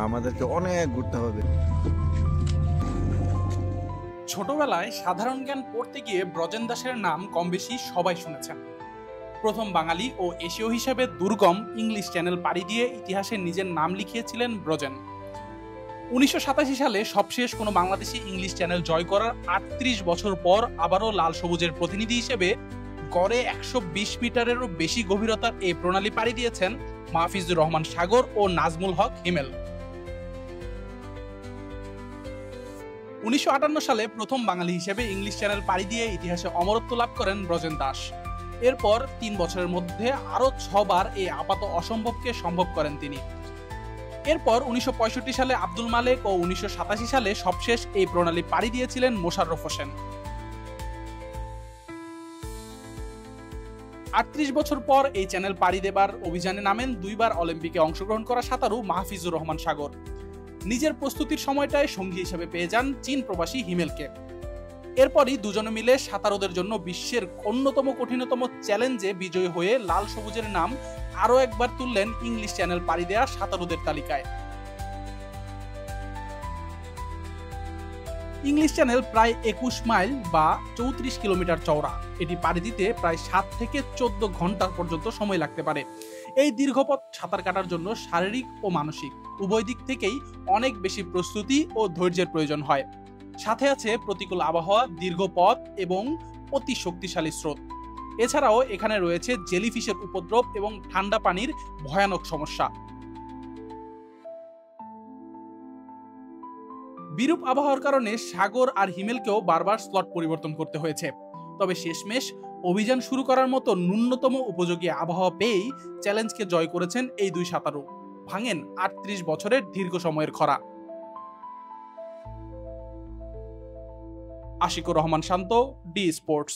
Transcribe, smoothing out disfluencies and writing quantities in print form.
আমাদেরকে অনেক ঘুরতে হবে। ছোটবেলায় সাধারণ জ্ঞান পড়তে গিয়ে ব্রজেন দাসের নাম কম বেশি সবাই শুনেছেন। প্রথম বাঙালি ও এশীয় হিসেবে দুর্গম ইংলিশ চ্যানেল পাড়ি দিয়ে ইতিহাসে নিজের নাম লিখিয়েছিলেন ব্রজেন। 1987 সালে সবশেষ কোনো বাংলাদেশি ইংলিশ চ্যানেল জয় করার 38 বছর পর আবারও লাল সবুজের প্রতিনিধি হিসেবে গড়ে 120 মিটারেরও বেশি গভীরতার এই প্রণালী পাড়ি দিয়েছেন মাহফিজুর রহমান সাগর ও নাজমুল হক হিমেল। 1958 সালে প্রথম বাঙালি হিসেবে ইংলিশ চ্যানেল পাড়ি দিয়ে ইতিহাসে অমরত্ব লাভ করেন ব্রজেন দাস। এরপর 3 বছরের মধ্যে আরও 6 বার এই আপাত অসম্ভবকে সম্ভব করেন তিনি। এরপর 1965 সালে আব্দুল মালেক ও 1987 সালে সবশেষ এই প্রণালী পাড়ি দিয়েছিলেন মোশাররফ হোসেন। 38 বছর পর এই চ্যানেল পাড়ি দেবার অভিযানে নামেন 2 বার অলিম্পিকে অংশগ্রহণ করা সাঁতারু মাহফিজুর রহমান সাগর। নিজের প্রস্তুতির সময়টায় সঙ্গী হিসেবে পেয়ে যান চীন প্রবাসী হিমেলকে। এরপরই দুজনে মিলে সাঁতারুদের জন্য বিশ্বের অন্যতম কঠিনতম চ্যালেঞ্জে বিজয়ী হয়ে লাল সবুজের নাম আরও একবার তুললেন ইংলিশ চ্যানেল পাড়ি দেয়া সাঁতারুদের তালিকায়। ইংলিশ চ্যানেল প্রায় 21 মাইল বা 34 কিলোমিটার চওড়া। এটি পাড়ি দিতে প্রায় 7 থেকে 14 ঘন্টা পর্যন্ত সময় লাগতে পারে। এই দীর্ঘপথ সাঁতার কাটার জন্য শারীরিক ও মানসিক উভয় দিক থেকেই অনেক বেশি প্রস্তুতি ও ধৈর্যের প্রয়োজন হয়। সাথে আছে প্রতিকূল আবহাওয়া, দীর্ঘ পথ এবং অতি শক্তিশালী স্রোত। এছাড়াও এখানে রয়েছে জেলিফিশের উপদ্রব এবং ঠান্ডা পানির ভয়ানক সমস্যা। বিরূপ আবহাওয়ার কারণে সাগর আর হিমেলকেও বারবার স্লট পরিবর্তন করতে হয়েছে। তবে শেষমেশ অভিযান শুরু করার মতো ন্যূনতম উপযোগী আবহাওয়া পেয়েই চ্যালেঞ্জকে জয় করেছেন এই দুই সাঁতারু, ভাঙেন 38 বছরের দীর্ঘ সময়ের খরা। আশিকুর রহমান শান্ত, ডি স্পোর্টস।